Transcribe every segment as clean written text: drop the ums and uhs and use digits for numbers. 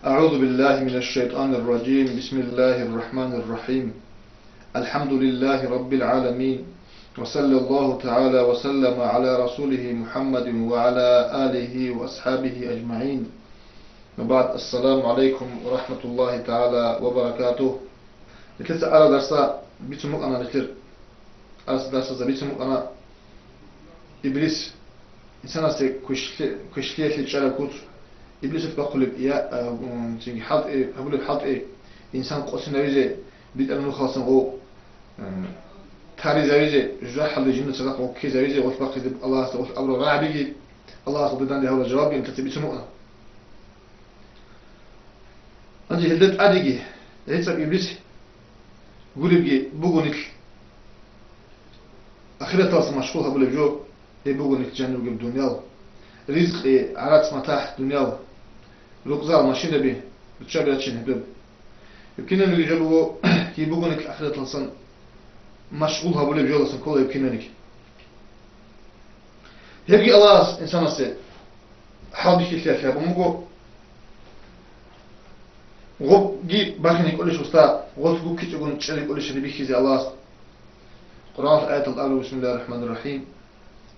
أعوذ بالله من الشيطان الرجيم. بسم الله الرحمن الرحيم. الحمد لله رب العالمين، وصلى الله تعالى وسلم على رسوله محمد وعلى آله وأصحابه أجمعين. وبعد، السلام عليكم ورحمة الله تعالى وبركاته. لتلت على درسا بيتمق أنا لتر أرس درسا بيتمق أنا إبليس إنسان أستي كشلية لتشاركوت إبليس بقولب يا تيجي حط إيه هقول بحط إيه إنسان قصنا ويجي بيتأمل خاصن هو تاري زويجي جرح اللي جنة سقط وكي زويجي وثبق الله سبحانه أمر رابي الله سبحانه هو الجواب أنت تبي تسمعنا. أنت هدت أديجي هيك إبليس قولبي بوجونك أخيرا تواص مشغول هقول بجو بوجونك جنة وجب دنيا رزق عرات متاح دنيا رقزال ماشين به بتشابه تشين هبل يمكن أن يجلو يبغونك أخذت لصن مشغول هبولي بجلسن كله يمكننك يبقى الله إنسان سي حاضي كيف يا بمجو غب جي باخني كل شيء استا غوت بو كي تقول تشري كل شيء بيخي زي الله قرآن آية الأول. بسم الله الرحمن الرحيم.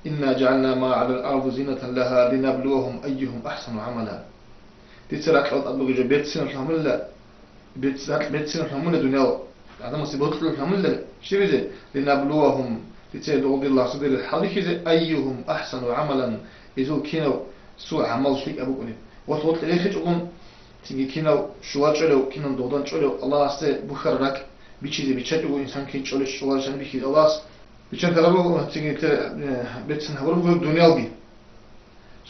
إنا جعلنا ما على الأرض زينة لها لنبلوهم أيهم أحسن عملا. تسرق الأرض أبغى جبت سنة الحملة بيت سنة الحملة دنيا هذا مصيبة الحملة شو بيجي لنبلوهم تسيد أولي الله صدر الحالي كذا أيهم أحسن عملا إذا كانوا سوء عمل شيء أبو قليل وتوت ليه خشون تيجي كانوا شوال شلو كانوا دودان شلو الله است بخرك بيشيء بيشتغل إنسان كي شلو شوال شان بيخي الله بيشتغل ترى تيجي بيت سنة هو الدنيا لقي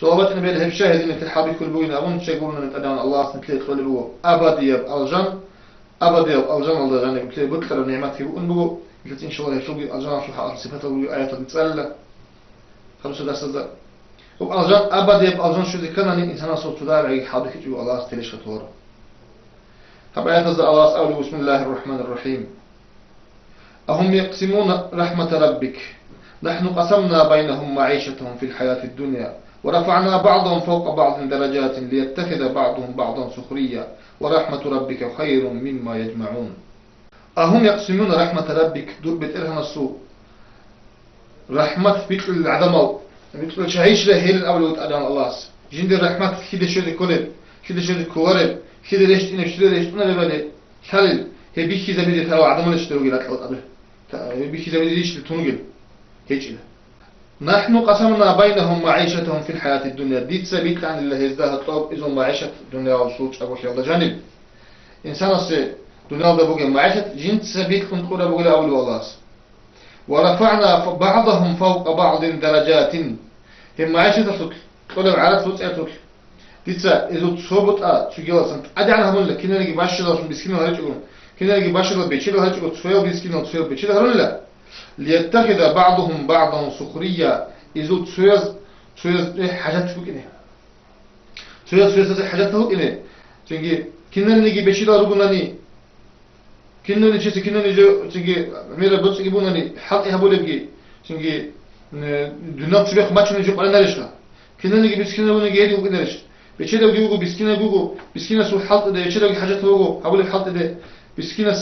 صوابت إن بين هالشاهد إن في الحبيب كل بوين أبون تشيقولنا نتأدان الله سنتلي تخلي بو أبدي الجن أبدي الجن الله جاني بتلي بكثر النعمات في بقول بو قلت إن شاء الله يشوفي الجن في حق صفته وآيات تتسأل خمس درس ذا والجن أبدي الجن شو ذكرنا إن إنسان صوت تدار عي حبيب جو الله تليش خطورة. هب آيات ذا الله أولي. بسم الله الرحمن الرحيم. أهم يقسمون رحمة ربك نحن قسمنا بينهم معيشتهم في الحياة الدنيا ورفعنا بعضهم فوق بعض درجات ليتخذ بعضهم بعضا سخريا ورحمة ربك خير مما يجمعون. أهم يقسمون رحمة ربك دور بترهن السوء رحمة بيت العدمال بيت شعيش له هيل الأول وتأدان الله جند الرحمة كده شو ذكرل كده شو ذكرل كده ليش إنه شو ليش أنا ببالي خلل هي بيك كذا بدي ترى عدمال اشتروا جلات الأرض هي بيك كذا بدي ليش تونجل هيك إله. نحن قسمنا بينهم معيشتهم في الحياة الدنيا ديت سبيت عن الله يزدها طاب إذا معيشة الدنيا وصوت أبو خيال جانب إنسان السي دنيا ده بقى معيشة جنت سبيت كنت قول أبو أول والله ورفعنا بعضهم فوق بعض درجات هم معيشة صوت قول على صوت أتوك ديت سا إذا تصوبت تجيل سنت أدي عنها من لك كنا نجي باشر لازم بسكينه هرجعون كنا نجي باشر بيشيله هرجعون تسويه بسكينه تسويه بيشيله هرون لا ليتخذ بعضهم بعضا سخريا إذا تسويز حاجات فوق إنه تسويز حاجات فوق إنه تيجي كنا نيجي بشيلا ربناني كنا نيجي تيجي ميرا بس يجيبونني حق يهبول بيجي تيجي دنيا تبيخ ما تشوف نجيب على نرشة كنا نيجي بسكينة ونيجي هدي وكنرش بشيلا بيجو بسكينة سو حلط ده بشيلا حاجات فوقه هبول حلط ده بسكينة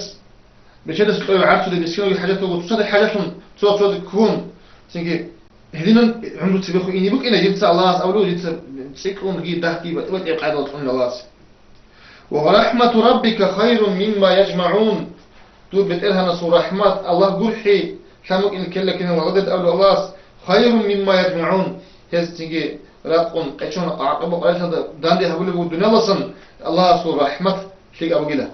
بشدة سطوي عارفه ده بسكينه حاجات وقت تصدق حاجاتهم تصدق كون تيجي هدينا عمره تبيخو إني بك إنا جبت الله أولو جبت سيكون جيد دهكي وتبقى قاعد وطن الله. ورحمة ربك خير مما يجمعون تقول بتقولها نصور رحمة الله قرحي كانوا إن كلا كنا وغدت أولو الله خير مما يجمعون هذا تيجي راتقون قيشون عقبه قال هذا داندي هقوله بالدنيا لصن الله صور رحمة تيجي أبو جله.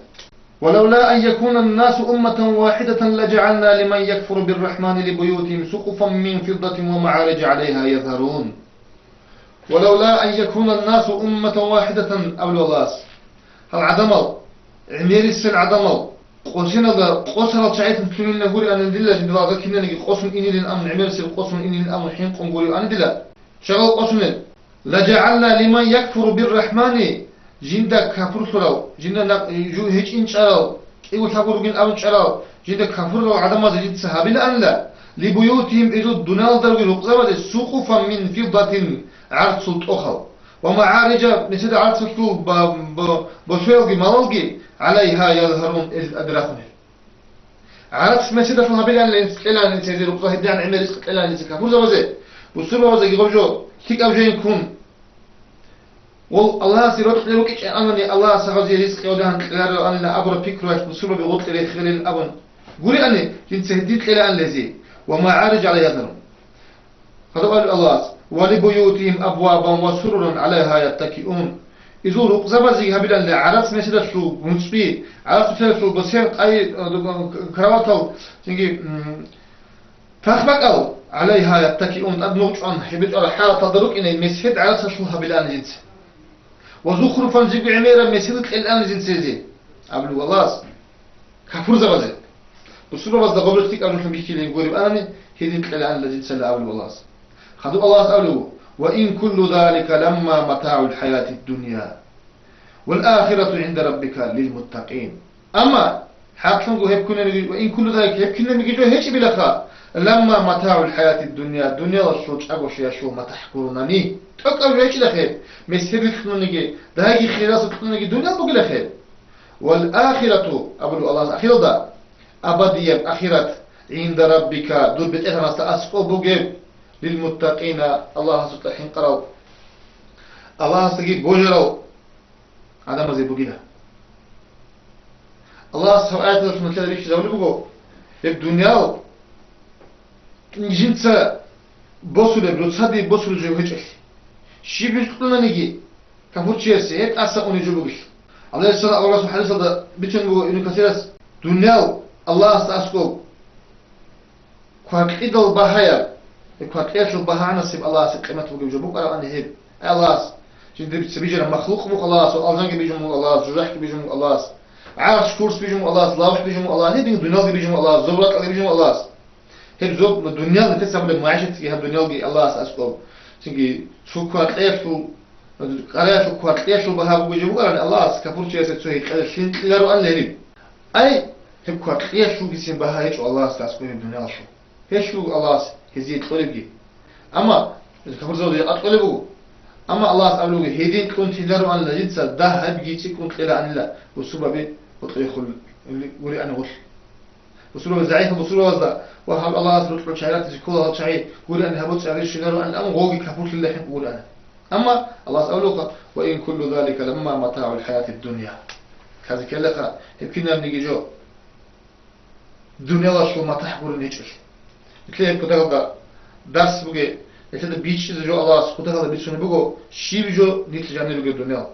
ولولا أن يكون الناس أمة واحدة لجعلنا لمن يكفر بالرحمن لبيوتهم سقفا من فضة ومعارج عليها يظهرون. ولولا أن يكون الناس أمة واحدة أولو الله هل عدمل عمير السن عدمل قوسنا ذا قوسنا تعيث مسلمين نقول أن ندلا جد الله كنا نجي قوسن إني للأمن عمير السن قوسن إني للأمن حين قنقولي أن ندلا شغل قوسنا لجعلنا لمن يكفر بالرحمن جندا كفر سراو جندا جو هيج إنش أراو إيو تقول جن أبنش أراو جندا كفر لو عدم ما زجت سحابي لأن لا لبيوتهم إذا الدنيا درج رقزة سقفا من فضة عرض سلط أخر ومعارج نسيت عرض سلطو بسويلغي مالغي عليها يظهرون الأدراكون عرض مسيدة شو هبيلان لإنسان نسيزي رقصة هديان عمل رزق إلان نسيكا فرزة وزي بسرعة وزي يغبجو تيك أبجين كون والله سيروت لوكيش أنني الله سغزي رزق يودان لارو أن لا أبرا فكرة بسرعة بغط لي خلال الأبن قولي أني جنس هديت إلان لزي ومعارج على يظهرون هذا قال الله ولبيوتهم أبوابا وسررا عليها يتكئون إذا رقصة زي هبيلان لعرس مسيدة شو منصبي عرس مسيدة شو بسيط أي كرواتل تنجي تخبك أو عليها يتكئون أدنوش عن حبيت على حالة تدرك إن المسيد عرس شو هبيلان جنس وزخرفا زي بعميرا مسيدة الآن جنس زي قبل الله كفر زبزي بسرعة بس دقبلتك أرجو بيحكي لي يقول أنا هذين الآن الجنس اللي قبل الله خذوا الله سألوا وإن كل ذلك لما متاع الحياة الدنيا والآخرة عند ربك للمتقين أما حاكم وإن كل ذلك يبكنا نجيجو هيك بلخا لما متاع الحياة الدنيا والشوش أبو شيا شو ما تحكرونني تقل هيك لخير مسير تخنونيجي دهاجي خيراس تخنونيجي دنيا بقول خير والآخرة أبو الله آخرة دا أبدية آخرة عند ربك دول بتأثر أسقو بوجب للمتقين الله سبحانه قرأوا الله سجيب بوجروا هذا ما زي بوجيها الله سبحانه وتعالى كذا بيش زاولي بوجو الدنيا جنس بوسولة بروسادي بوسولة جو هيك شيء بيشتغلنا نيجي كفوت شيء سيء أسا أوني جو بوجش الله سبحانه وتعالى بيتون بوجو إنه كثيرس دنيا الله سأسكو كواكيد البهايا كواكيد البهايا نصيب الله سقيمته بوجو بوك على أنه هيب الله جندي بيجي مخلوق بوك الله والأرزان بيجي الله جرح بيجي الله عارش كورس بيجي الله لاوش بيجي الله هيب الدنيا بيجي الله زبرات بيجي الله هيب زوب الدنيا اللي تسمى المعيشة في الدنيا الله سأسكو تيجي شو كواكيد شو قرية شو كواكيد شو بها بوجو بوك على الله كفور شيء سوي شين لارو أن لهيب أي هيب كواكيد شو جسم بها هيك الله سأسكو الدنيا شو هيك شو الله هزيد قلبي أما كفور زودي أطلبه أما الله سأقوله هيدين كنت لارو أن لجنسا ده هبجيتي كنت إلى أن لا وسببه وطريقه ولي أنا غش وسببه زعيف وسببه وزا وهم الله سبحانه وتعالى كلها شيء قولي أن هبوت عليه شنو أن أم غوجي كفوت اللي حين قول أنا أما الله سأقوله وإن كل ذلك لما متاع الحياة الدنيا هذا كله يمكننا نيجي جو الدنيا لا شو ما تحقر نيجش مثل كده درس بقى يتدا بيتش جو الله سبحانه وتعالى بيتشون بقى شيء جو نتيجة نلقى الدنيا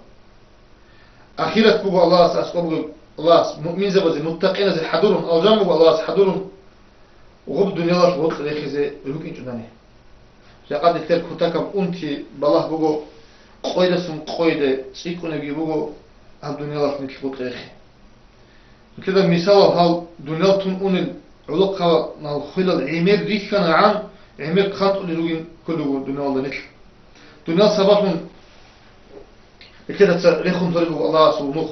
أخيرا بقى الله سأسقط الله مؤمن زبزي متقين زي حضورهم أوجام بقى الله حضورهم وغب الدنيا لا شو وقت ليه زي لوك إنجناني لقد ترك كتاكم أنتي بالله بقى قيد سم قيد سيكون يجي بقى الدنيا لا شو نتلقى ليه كده مثال هال دنيا تون العلاقة مع الخلل عمير ريش كان عام عمير خانت اللي روين كله دنيا الله نتل دنيا صباحهم كده ريخون طريقه الله سونوخ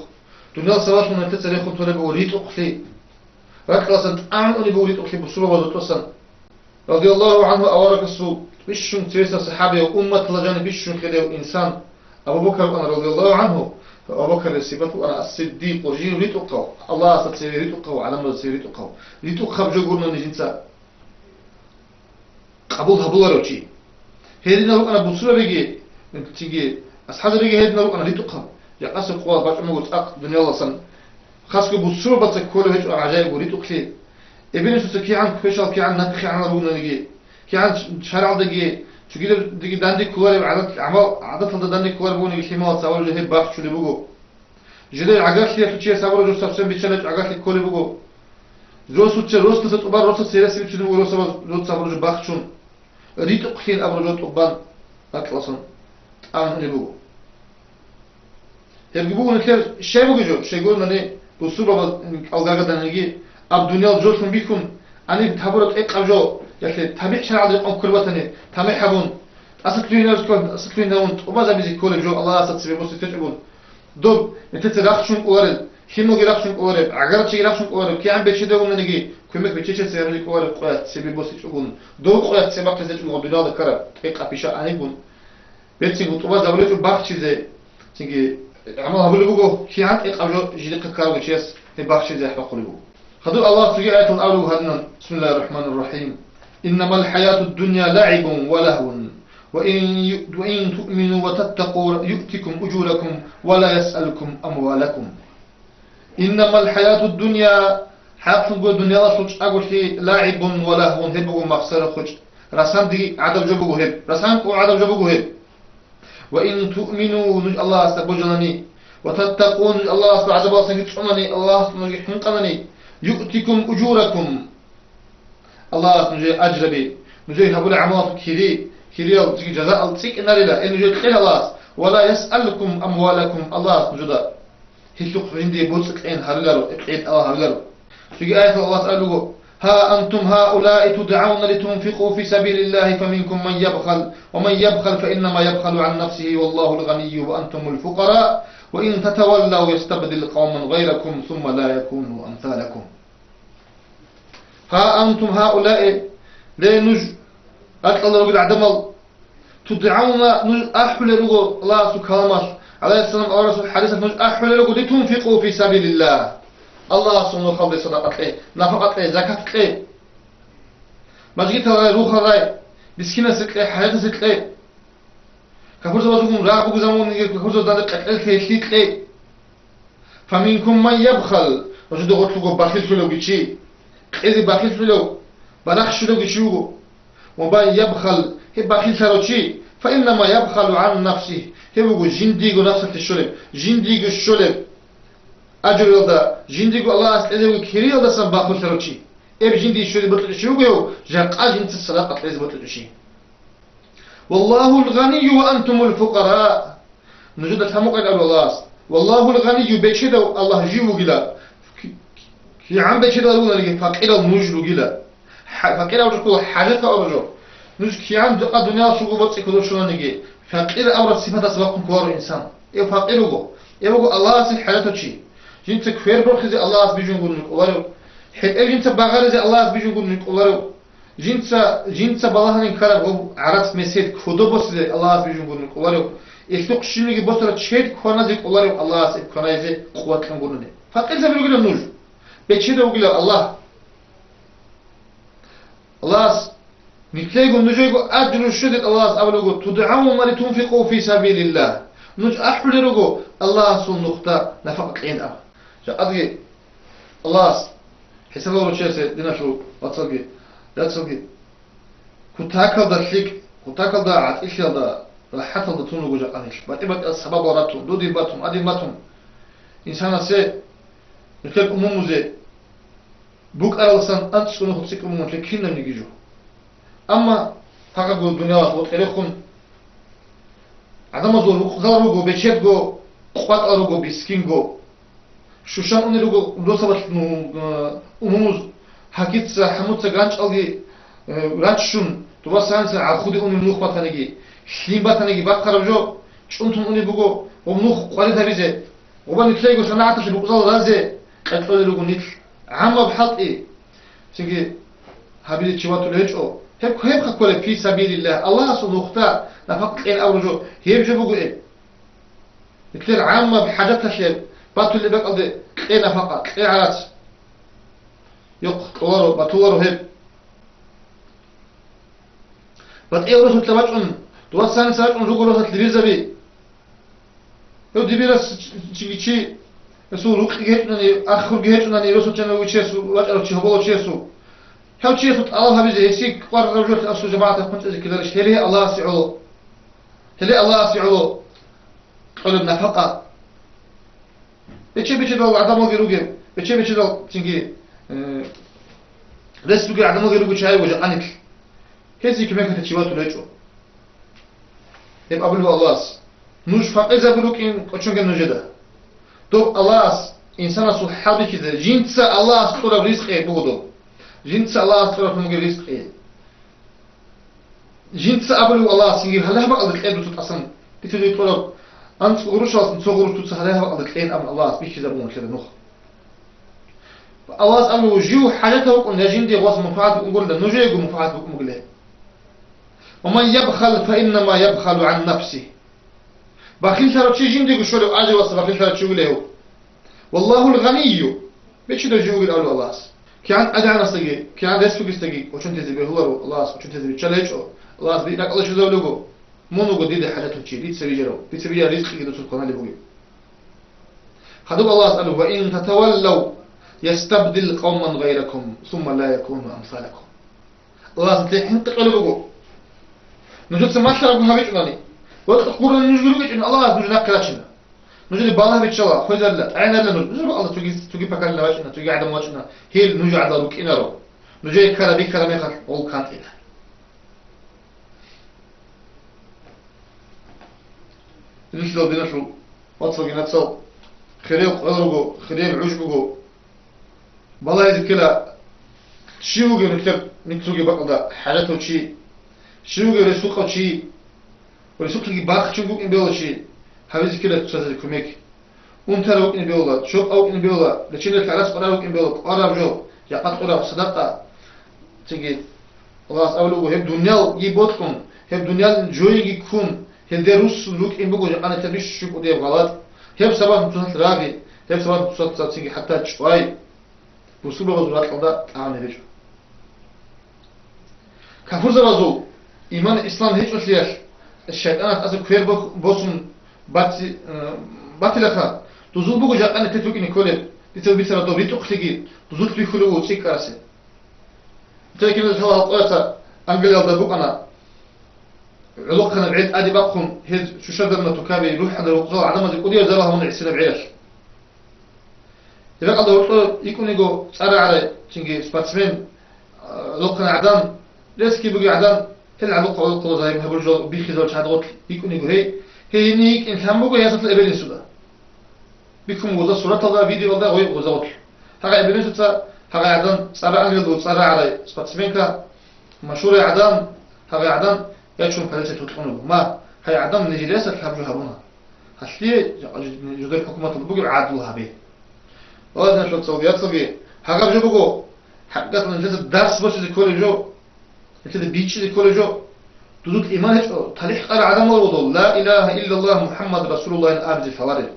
دنيا صباحهم نتل ريخون طريقه وريت أقلي ركلاسن أعمل اللي بوريت أقلي بسرعة وزتوسن رضي الله عنه أورك السوء بيشون تريسا صحابي وأمة لجان بيشون كده إنسان أبو بكر أنا رضي الله عنه أبو بكر السبت وأنا الصديق وجيل ريت أقو الله ستسير ريت أقو على ما ستسير ريت أقو ريت أقو بجوجورنا نجنسا قبول هبولارو شيء هيدنا لو أنا بصورة بيجي تيجي أصحاب بيجي هيدنا لو أنا ريت أقو يا قصر قوة باش أمور أق دنيا الله سن خاصك بصورة بس كله هيك عجائب وريت أقلي ابن شو سكي عن كفشل كي عن نبخي عن رونا نجي كي عن شارع دقي شو كده دقي داندي كوار عادات عمل عادات هذا داندي كوار بوني كلمة تصور جه باخ شو اللي بقول جدي عقاش لي تشي صور جو سبسم بيشلت عقاش لي كل بقول روس تشي روس تتقبل روس سيرسي بتشي روس صور جو باخ شون ريت أقلين أبرجوت أقبان أطلسن أنا اللي بقول هل بقول نكير شيء بقول جو شيء يقول نني بصورة أوجاعة دنيجي أب دنيا الجوش من بيكون أنا تحبرت إيه أبجو يعني تبيع شرع على أم كل وطني تبيع حبون أسكتين نرسكون أسكتين نون وما زبيزي كل جو الله أسد بس تجيبون دوب نتتراخشون أورد شنو جراخشون أورد عقارب شيء جراخشون أورد كي عم بيشدوا من نجي كمك بتشيش سيرجي أورد قوات سبب بس تجيبون دوب قوات سبب تزيد من الدنيا ذكر إيه أبيشا أنيبون تجي أسكتين نون تبيع شرع على أم كل وطني تبيع حبون أسكتين نون وما زبيزي كل جو الله أسد بس تجيبون دوب نتتراخشون أورد شنو جراخشون أورد كي عم بيشدوا من نجي كمك بتشيش سيرجي أورد قوات سبب بس تجيبون دوب قوات سبب تزيد من الدنيا ذكر بيتسين وطبعا زاولتو باخشيزه تيجي عمل هبلغو كيانت اقابلو جيدك كارو تشيس باخشيزه حقلغو خذوا الله في آية الأول هدنا بسم الله الرحمن الرحيم إنما الحياة الدنيا لعب ولهو وإن تؤمنوا وتتقوا يؤتكم أجوركم ولا يسألكم أموالكم إنما الحياة الدنيا حياة الدنيا لا سوچ أقول لعب ولهو هبغو مخسر خوش رسان دي عدم جبغو هب رسان كو عدم جبغو هب وإن تؤمنوا نج الله سبحانه وتتقون الله سبحانه الله سبحانه يؤتكم أجوركم الله نجي أجربي نجي هبول عمل كيريال تيجي جزاء تيك ناريلا إن نجي خير الله ولا يسألكم أموالكم الله نجدا هيسوق عندي بوسك إن هرجرو إبعد الله هرجرو تيجي آية الله سألوه ها أنتم هؤلاء تدعون لتنفقوا في سبيل الله فمنكم من يبخل ومن يبخل فإنما يبخل عن نفسه والله الغني وأنتم الفقراء وإن تتولوا يستبدل قوما غيركم ثم لا يكونوا أمثالكم ها أنتم هؤلاء لا نج أتقل رجل عدمل تدعون نج أحول رجل الله سبحانه عليه السلام أو رسول حديث نج أحول رجل لتنفقوا في سبيل الله الله سبحانه خبر صدقة لي نفقة لي زكاة لي مجيت روح الرأي بسكينة سكلي حياة سكلي كفرز وزكم رابو زمون كفرز وزدان قتل كيسيت لي فمنكم من يبخل وجد غطلقوا بخيل فلو بيشي إذا بخيل فلو بنخش فلو بيشيوغو وبان يبخل هي بخيل سروشي فإنما يبخل عن نفسه هي بقول جنديغو نفسك الشلب جنديغو الشلب أجر يلدا جنديغو الله أسئله كيري يلدا سن بخيل سروشي إب جندي الشلب بطل شيوغو جاقا جنس الصداقة ليز بطل شي والله الغني وأنتم الفقراء نجد الحمق قال الله والله الغني بيشدو الله جيبو جلا في عم بيشدو لنا فقير النجل جلا فقير أورجو حاجة أورجو نج كي عم الدنيا سوق بس يكذب شو نيجي فقير أورج صفة سباق كوار إنسان إيه فقيره إيه بقول الله سي حياته شيء جنت كفير برخزي الله بيجون يقولون الله حتى جنت بعارزي الله بيجون يقولون الله جنس بالله نكره عرض مسجد خدا بس الله بيجون يقولون الله يسوق شنو بس رتشيد كنا زي الله سب كنا زي قوة كم يقولون فقير زي بيقول النور بيشيد يقول الله نتلاقوا نجيكو أجر الشديد الله أبلغو تدعون لتنفقوا في سبيل الله نج أحلرغو الله سون نقطة نفقت عين أب جاء أدري الله حسب الله شيء دينا شو واتسلقي لا تسلقي كتاكل دا تليك كتاكل دا عتيش دا حتى دا تونغو جاء أنيش بات السبب وراتهم دودي باتهم أدي باتهم إنسان سي نتلاق أمومو زي بوك أرالسان أنت سكونه خطسيك أمومو نتلاق كينا نجيجو أما فقط الدنيا وتاريخهم عدم زور زارو بيشيتو قوات أروجو بيسكينجو شوشان أنيروجو لوسابت أموز حكيت حموت غانش ألي رانشون تبى سانس عخودي أني نوخ باتنيجي شليم باتنيجي بقربجو شونتون أني بقو ومنوخ قاري تبيزه وبني تلاقي صناعة البقزال رازه قتلوا لوجو نيت عم بحط إيه سيجي هابيل تشواتو ليجو هب خكولة في سبيل الله الله سبحانه نفق إن أورجو هيب جبوجو إيه مثل عامة بحاجات تشيب باتو اللي بقى ده إيه نفقة إيه عرات يق طوارو بطوارو هيب بات إيه ورسو تلباتون دوات ساعة رجوع رسو تلبيزة بي يو دي بيرس تشي يسو روك جهتناني آخر جهتناني رسو تشانو ويشيسو واتلو تشيهبولو تشيسو هاو تشيسو الله هبيزة يسيك قرر رجوع أسو جماعة كنت أزي كذا هلي الله سعلو هلي الله سعلو قلب نفقة بيتشي دو عدمو غيروغي بيتشي دو تنجي رسلوغي عدمو غيروغي شاي وجه أنك هزي كمان كتشيواتو ليجو يبقى أبلو الله نوش فقيزة بلوكين قچونك نجده دو الله إنسان سو حالي كذا جنسا الله سطورة رزقه بودو جنسا الله سطورة مغي رزقه جنسا أبلو الله سنجيب هلا بقى القيد تتأصن تتغي طلب أنت غروش أصلا صغروش تتسهلها بقى القيد أمن الله بيش زبون كذا نخ الله أمر وجيو حاجته وقلنا جندي غاص منفعات بقول له نجيو منفعات بقول له ومن يبخل فإنما يبخل عن نفسه. بخيل ترى شيء جندي شو أجي وصل بخيل ترى شو له والله الغني بيش ده جو يقول الله كان أدعى نستجي كان دست بيستجي وشون تزبي هو الله وشون تزبي تشالج الله بيدك الله شو زولوجو منو قديد حاجة تشي دي تسوي جرو دي تسوي رزق كده تقول اللي بقول خدوا الله سألوا وإن تتولوا يستبدل قوما غيركم ثم لا يكونوا أمثالكم. الله سبحانه حنت قلبه نجد سمعت لكم هبيت عناني وقت قرن نجلوك إن الله نجنا كلاشنا نجلي بالله بيتشلا خذ لا عين لا نجلي الله تجي بكرنا واشنا تجي عدم واشنا هي نجي على لوك إنارو نجي كلا بيك كلا ميخل أول كانت إله نشلو بنشلو واتسو جناتسو خريق أدرجو خريق عشبجو بالله يذكره شيوعي نكتب نكتوجي بقى حالته شيء شيوعي رسوقه شيء ورسوق اللي باخ شيوعي إن بيولا شيء هذا كده تسافر كميك أنترو إن بيولا شوف أو إن بيولا لشيء الكلاس قرارو إن بيولا قرار جو يقط قرار صدقة تيجي الله أولو هب دنيا يبوتكم هب دنيا جوي يكون هب دروس لوك إن بقول أنا تبيش شوف ودي غلط هب سبب تصل راغي هب سبب تصل تيجي حتى شوي بوسوبة غزوات الله تعالى نرجع كفر زرازو إيمان الإسلام هيك مسليش الشيطان أصل كفر بوسن باتلخا تزول بقول جاء أنا تتوقع نقوله تسوي بسرعة دوري تخلقي تزول تبيخلو وشيء كاسه تلاقي كذا هو هالطاقة أنقل يالله بق أنا علاقنا بعيد أدي بقهم هذ شو شدرنا تكابي يروح هذا الوقت عدم ذي قدير زرها من عسنا بعيش إذا قدر يكون يقول صار على تيجي سباتسمين لقنا عدم ليش كي بقي عدم هل علاقة علاقة زي ما هقول جو بيخزر شاد قط يكون يقول هي نيك إن هم بقي يصل إبليس سودا بيكون وذا صورة الله فيديو وذا غير وذا قط هذا إبليس سودا هذا عدم صار أنجل دو صار على سباتسمين كا مشهور عدم هذا عدم يشوف فلسة تطلعونه ما هي عدم نجلسة الحبج هبونا هسلي جدار حكومة البقي عادلها به وهذا نشوف السعوديات صغير هاجر جو بقو حقت من جلسة درس بس كل جو كده بيتش كل جو تدوت إيمان هيك تاريخ قرأ عدم الوضوء لا إله إلا الله محمد رسول الله الأبد الفوارد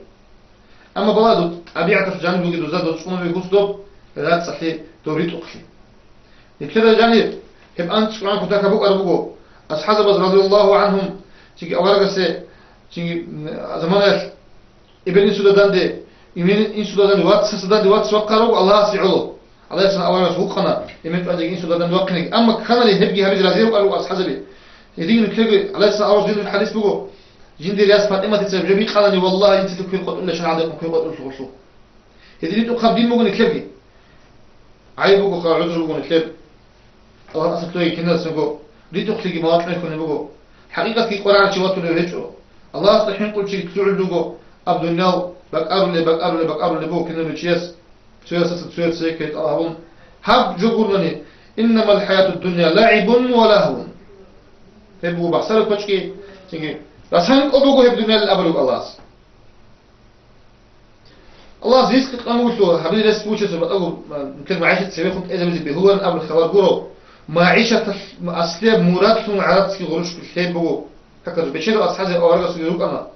أما بلاد أبيعة في جانب وجد زاد وتصوم بيقص دوب لا تصحي دوريت أخي كده جانب هب أنت قرآن كنت كبوك أربوكو أصحاب رضي الله عنهم تيجي أورجا سي تيجي زمانه ابن سودان ده إيمان إن سودان ده وات سوقروا الله سيعلو الله يسمع أول سوقنا إيمان فأجي إن سودان ده وقني أما كان اللي هبجي هبج رازيو قالوا أصحابي يدين نكتب الله يسمع أول جزء الحديث بقول جندي رياس فاطمة تسبب جميع قالني والله أنت تكفي قط إلا شن عندكم كفي قط إلا شو يدين تقام دين بقول نكتبي عيب بقول خا عذر بقول نكتب الله أصلا توي كنا سنقول ريت أخلي ما أطلع كنا بقول حقيقة في قرآن شوات ولا رجعوا الله أصلا قل شيء تقول بقول عبد الناو بقارو لي بو كنا بتشيس سويس سيكت اللهم هب جبرني إنما الحياة الدنيا لعب ولهو هبو بحسرك بشكي تيجي راسان أبوكو هب الدنيا الأبلغ الله زيس قد قاموا له حبيبي رس بوشة سبت أقول مثل معيشة سوي خد إذا بزي بهو أبل خوار جرو معيشة أصلية مراد ثم عرض في غروش كل بو هكذا بشير أصحاب أورجا سيروك أنا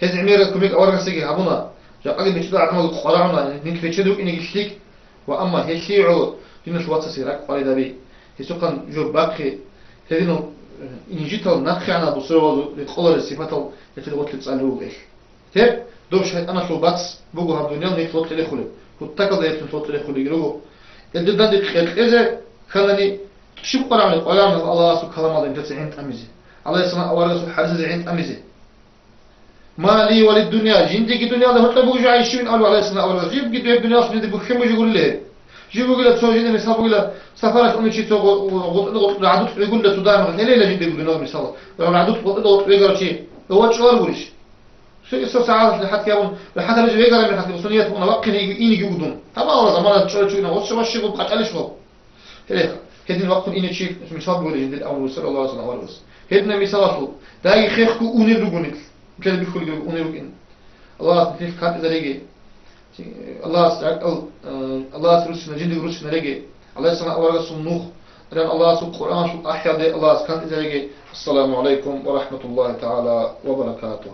هذا عمير كميك أورجا سيجي هبونا جا قال بيشتغل عمل قرارنا نك بيشتغل إنك يشتيك وأما هالشيء عود هنا شو واتسيرك قال ده بي هسوقن جو باقي هذينو إنجيتال نخيانا بصيروا لتقول الصفات اللي تسألوه إيش تب دوش هاد أنا شو باتس بقول هالدنيا نيك صوت اللي خلي وتأكد ده صوت اللي خلي يروه الدنيا دي خير إذا خلني شو قرآن الله سبحانه كلام الله إنت عند أمزي الله يسمع أورجا سبحانه عند أمزي ما لي وللدنيا جندي كي الدنيا ده هتلاقوا جاي عايشين قالوا على سنة أول جيب قد الدنيا أصلا دي بخيم يقول له جيبوا قلة تسوي جندي مثال بقول له سفرت أمي شيء تقول عدوت يقول له تدار مثلا ليه لا جندي يقول له مثال لو عدوت يقول شيء هو شو قالوش شو يصير ساعات لحد كيابون لحد رجع يقرأ من حد الصينيات وأنا وقني إني يقولون طبعا والله زمان شو نقص شو الشيء بقى قال شو هذا هذين وقت إني شيء مثال بقول جندي الأول صلى الله عليه وسلم أول بس هذنا مثال شو ده يخيخ ونير دقونك كذا بيخلق ونيرجين الله تنتهي كات إذا رجع الله سرق الله ترسل جندي رسل رجع الله سمع أورجا سمنوخ ران الله سب قرآن سب أحيا دي الله سكان إذا السلام عليكم ورحمة الله تعالى وبركاته.